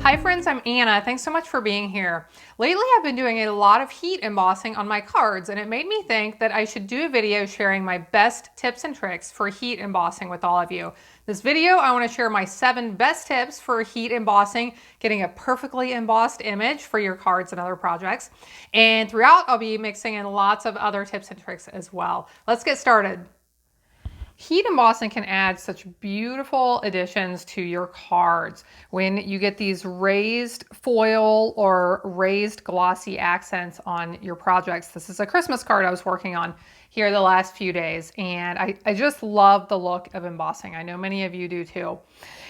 Hi friends, I'm Anna. Thanks so much for being here. Lately I've been doing a lot of heat embossing on my cards, and it made me think that I should do a video sharing my best tips and tricks for heat embossing with all of you. This video, I want to share my 7 best tips for heat embossing, getting a perfectly embossed image for your cards and other projects. And throughout, I'll be mixing in lots of other tips and tricks as well. Let's get started. Heat embossing can add such beautiful additions to your cards when you get these raised foil or raised glossy accents on your projects. This is a Christmas card I was working on here the last few days, and I just love the look of embossing. I know many of you do too.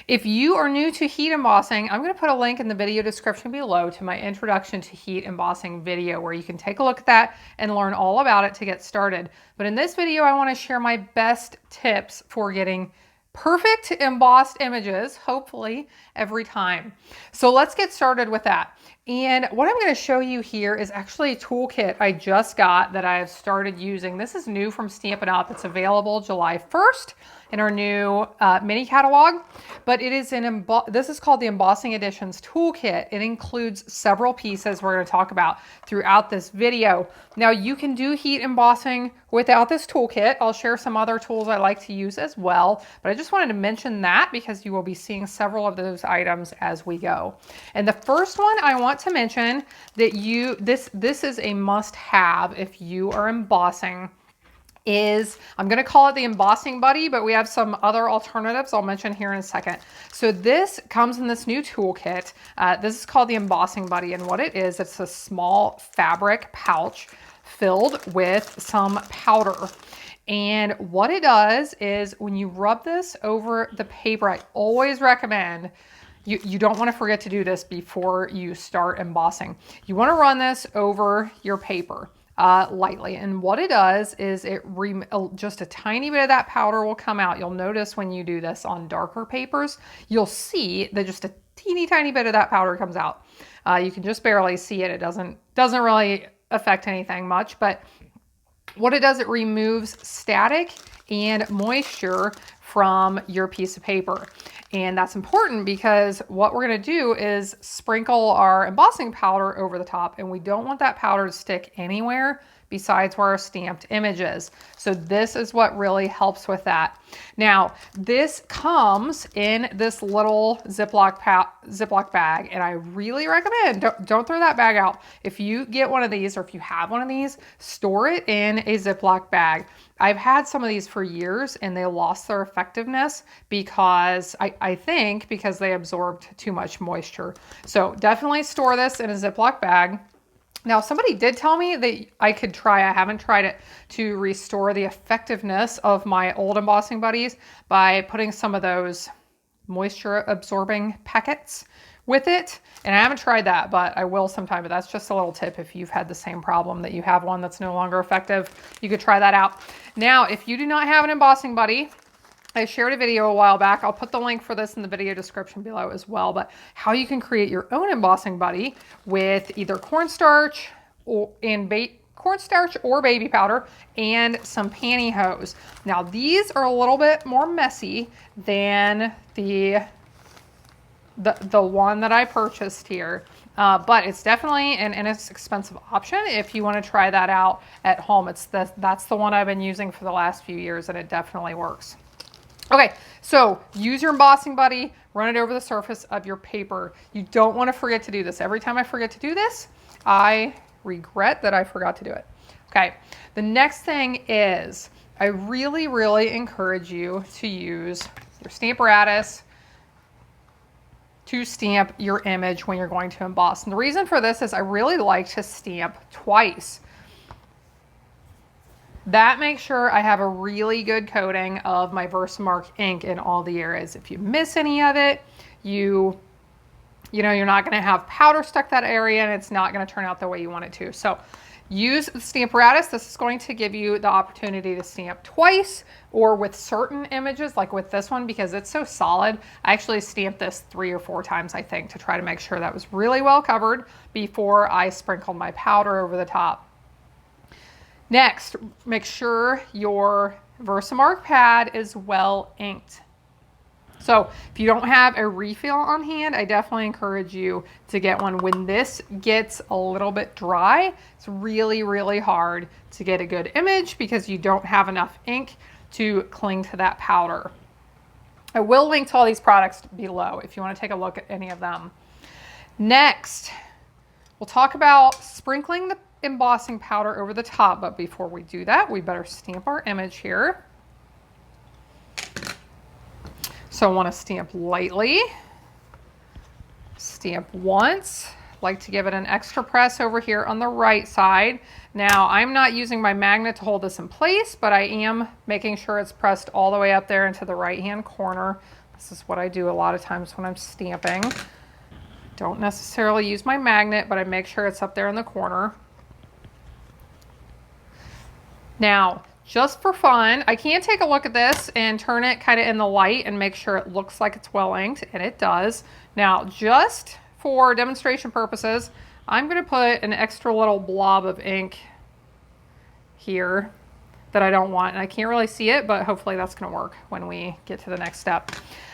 If you are new to heat embossing, I'm going to put a link in the video description below to my introduction to heat embossing video where you can take a look at that and learn all about it to get started. But in this video, I want to share my best tips for getting perfect embossed images, hopefully every time. So let's get started with that. And what I'm going to show you here is actually a toolkit I just got that I've started using. This is new from Stampin' Up. It's available July 1st in our new mini catalog, but it is this is called the Embossing Editions Toolkit. It includes several pieces we're going to talk about throughout this video. Now you can do heat embossing without this toolkit. I'll share some other tools I like to use as well, but I just wanted to mention that because you will be seeing several of those items as we go. And the first one I want to mention that this is a must-have if you are embossing is, I'm going to call it the Embossing Buddy, but we have some other alternatives I'll mention here in a second. So this comes in this new toolkit. This is called the Embossing Buddy, and what it is, it's a small fabric pouch filled with some powder. And what it does is when you rub this over the paper, I always recommend you don't want to forget to do this before you start embossing. You want to run this over your paper lightly. And what it does is just a tiny bit of that powder will come out. You'll notice when you do this on darker papers, you'll see that just a teeny tiny bit of that powder comes out. You can just barely see it. It doesn't really affect anything much, but what it does, it removes static and moisture from your piece of paper. And that's important because what we're going to do is sprinkle our embossing powder over the top, and we don't want that powder to stick anywhere besides where our stamped image is. So this is what really helps with that. Now, this comes in this little Ziploc bag, and I really recommend, don't throw that bag out. If you get one of these, or if you have one of these, store it in a Ziploc bag. I've had some of these for years and they lost their effectiveness because I think because they absorbed too much moisture. So definitely store this in a Ziploc bag. Now, somebody did tell me that I could try, I haven't tried it, to restore the effectiveness of my old embossing buddies by putting some of those moisture absorbing packets with it. And I haven't tried that, but I will sometime. But that's just a little tip. If you've had the same problem that you have one that's no longer effective, you could try that out. Now, if you do not have an embossing buddy, I shared a video a while back. I'll put the link for this in the video description below as well, but how you can create your own embossing buddy with either cornstarch or baby powder and some pantyhose. Now, these are a little bit more messy than the one that I purchased here, but it's definitely an inexpensive option if you want to try that out at home. That's the one I've been using for the last few years, and it definitely works. Okay, so use your embossing buddy, run it over the surface of your paper. You don't want to forget to do this. Every time I forget to do this, I regret that I forgot to do it. Okay, the next thing is I really, really encourage you to use your Stamparatus to stamp your image when you're going to emboss. And the reason for this is I really like to stamp twice. That makes sure I have a really good coating of my Versamark ink in all the areas. If you miss any of it, you're not going to have powder stuck that area, and it's not going to turn out the way you want it to. So use the Stamparatus. This is going to give you the opportunity to stamp twice, or with certain images, like with this one, because it's so solid. I actually stamped this 3 or 4 times, I think, to try to make sure that was really well covered before I sprinkled my powder over the top. Next, make sure your Versamark pad is well inked. So if you don't have a refill on hand, I definitely encourage you to get one. When this gets a little bit dry, it's really, really hard to get a good image because you don't have enough ink to cling to that powder. I will link to all these products below if you want to take a look at any of them. Next, we'll talk about sprinkling the embossing powder over the top, but before we do that, we better stamp our image here. So I want to stamp lightly, stamp once, like to give it an extra press over here on the right side. Now I'm not using my magnet to hold this in place, but I am making sure it's pressed all the way up there into the right hand corner. This is what I do a lot of times when I'm stamping. Don't necessarily use my magnet, but I make sure it's up there in the corner. Now, just for fun, I can take a look at this and turn it kind of in the light and make sure it looks like it's well inked, and it does. Now, just for demonstration purposes, I'm going to put an extra little blob of ink here that I don't want, and I can't really see it, but hopefully that's going to work when we get to the next step.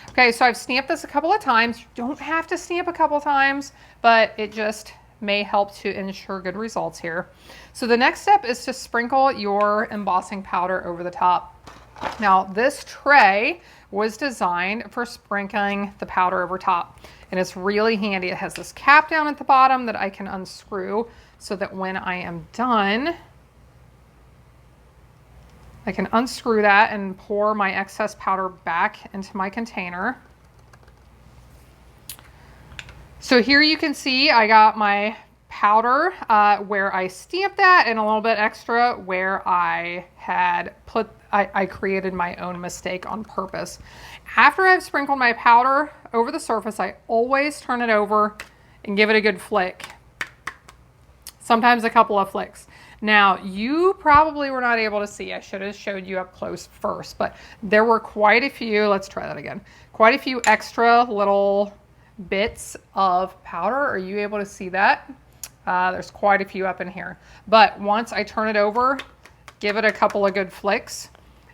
Okay, so I've stamped this a couple of times. You don't have to stamp a couple of times, but it just may help to ensure good results here. So the next step is to sprinkle your embossing powder over the top. Now this tray was designed for sprinkling the powder over top, and it's really handy. It has this cap down at the bottom that I can unscrew so that when I am done, I can unscrew that and pour my excess powder back into my container. So here you can see I got my powder where I stamped that, and a little bit extra where I had I created my own mistake on purpose. After I've sprinkled my powder over the surface, I always turn it over and give it a good flick. Sometimes a couple of flicks. Now, you probably were not able to see. I should have showed you up close first, but there were quite a few, let's try that again, quite a few extra little bits of powder. Are you able to see that? There's quite a few up in here. But once I turn it over, give it a couple of good flicks,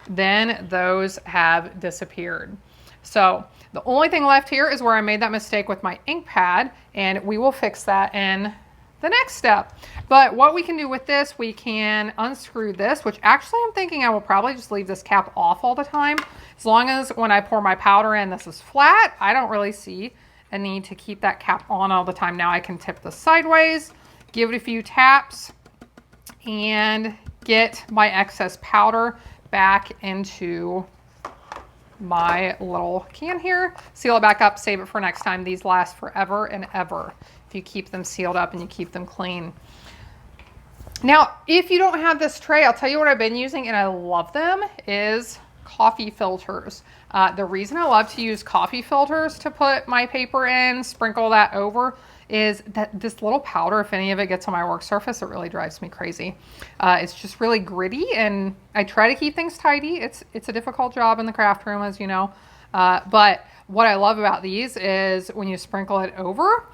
then those have disappeared. So the only thing left here is where I made that mistake with my ink pad, and we will fix that in the next step. But what we can do with this, we can unscrew this, which actually I'm thinking I will probably just leave this cap off all the time. As long as when I pour my powder in, this is flat, I don't really see a need to keep that cap on all the time. Now I can tip this sideways, give it a few taps, and get my excess powder back into my little can here. Seal it back up, save it for next time. These last forever and ever if you keep them sealed up and you keep them clean. Now, if you don't have this tray, I'll tell you what I've been using, and I love them, is coffee filters. The reason I love to use coffee filters to put my paper in, sprinkle that over, is that this little powder, if any of it gets on my work surface, it really drives me crazy. It's just really gritty, and I try to keep things tidy. It's a difficult job in the craft room, as you know. But what I love about these is when you sprinkle it over,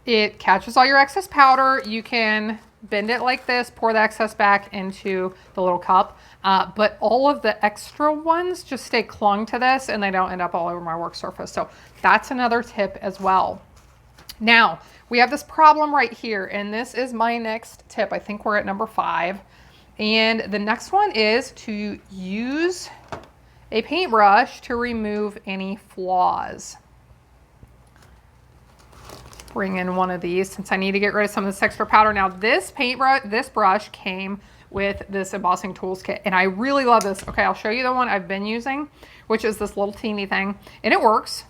it catches all your excess powder. You can bend it like this, pour the excess back into the little cup. But all of the extra ones just stay clung to this and they don't end up all over my work surface. So that's another tip as well. Now, we have this problem right here, and this is my next tip. I think we're at number 5. And the next one is to use a paintbrush to remove any flaws. Bring in one of these since I need to get rid of some of this extra powder. Now, this brush came with this embossing tools kit, and I really love this. Okay, I'll show you the one I've been using, which is this little teeny thing, and it works.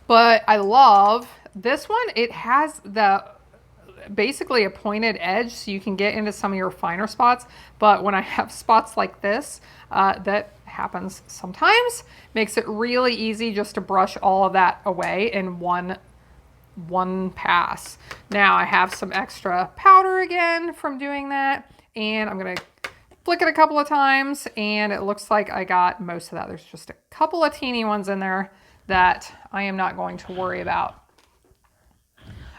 But I love this one. It has basically a pointed edge so you can get into some of your finer spots. But when I have spots like this, that happens sometimes, makes it really easy just to brush all of that away in one pass. Now I have some extra powder again from doing that, and I'm gonna flick it a couple of times, and it looks like I got most of that. There's just a couple of teeny ones in there that I am not going to worry about.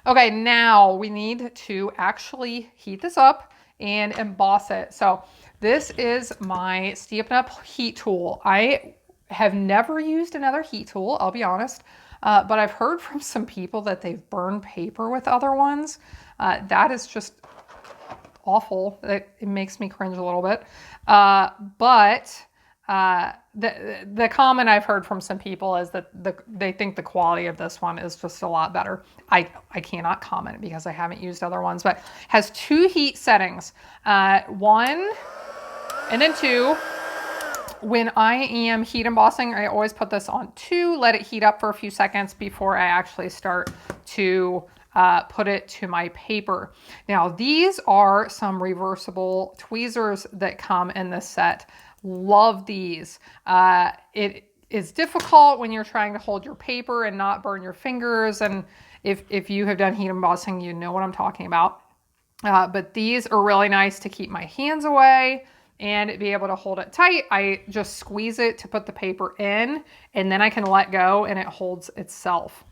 Okay, now we need to actually heat this up and emboss it. So this is my Stampin' Up! Heat tool. I have never used another heat tool, I'll be honest, but I've heard from some people that they've burned paper with other ones. That is just awful. It makes me cringe a little bit. But the comment I've heard from some people is that they think the quality of this one is just a lot better. I cannot comment because I haven't used other ones, but has 2 heat settings, 1 and then 2. When I am heat embossing, I always put this on 2, let it heat up for a few seconds before I actually start to put it to my paper. Now, these are some reversible tweezers that come in this set. Love these. It is difficult when you're trying to hold your paper and not burn your fingers. And if you have done heat embossing, you know what I'm talking about. But these are really nice to keep my hands away and be able to hold it tight. I just squeeze it to put the paper in, and then I can let go and it holds itself.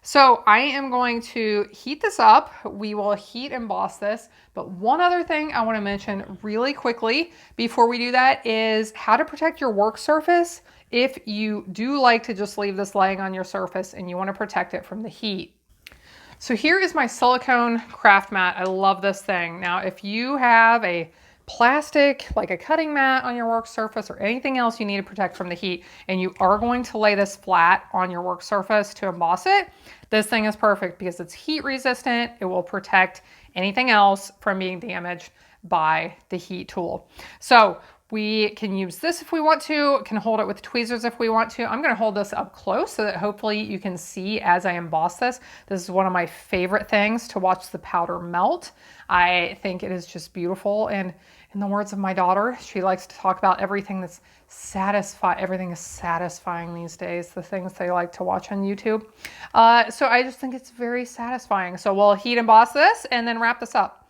So I am going to heat this up. We will heat emboss this. But one other thing I want to mention really quickly before we do that is how to protect your work surface if you do like to just leave this laying on your surface and you want to protect it from the heat. So here is my silicone craft mat. I love this thing. Now, if you have a plastic, like a cutting mat on your work surface or anything else you need to protect from the heat, and you are going to lay this flat on your work surface to emboss it, this thing is perfect because it's heat resistant. It will protect anything else from being damaged by the heat tool. So we can use this if we want to, can hold it with tweezers if we want to. I'm gonna hold this up close so that hopefully you can see as I emboss this. This is one of my favorite things, to watch the powder melt. I think it is just beautiful. And in the words of my daughter, she likes to talk about everything that's satisfying. Everything is satisfying these days, the things they like to watch on YouTube. So I just think it's very satisfying. So we'll heat emboss this and then wrap this up.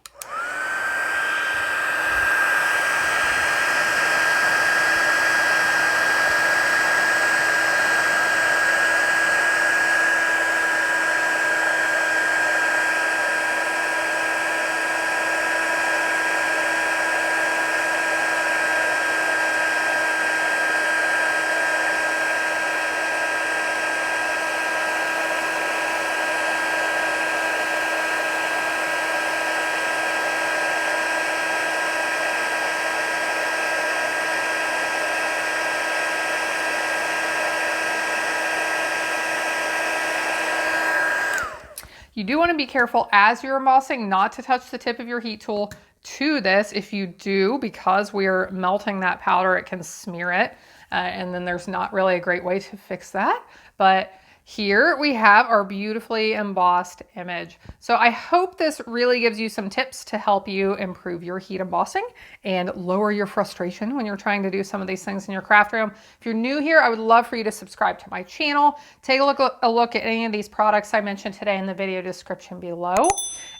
You do want to be careful as you're embossing not to touch the tip of your heat tool to this. If you do, because we're melting that powder, it can smear it. And then there's not really a great way to fix that. But here we have our beautifully embossed image. So I hope this really gives you some tips to help you improve your heat embossing and lower your frustration when you're trying to do some of these things in your craft room. If you're new here, I would love for you to subscribe to my channel. Take a look at any of these products I mentioned today in the video description below.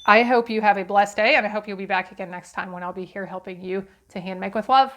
I hope you have a blessed day, and I hope you'll be back again next time when I'll be here helping you to hand make with love.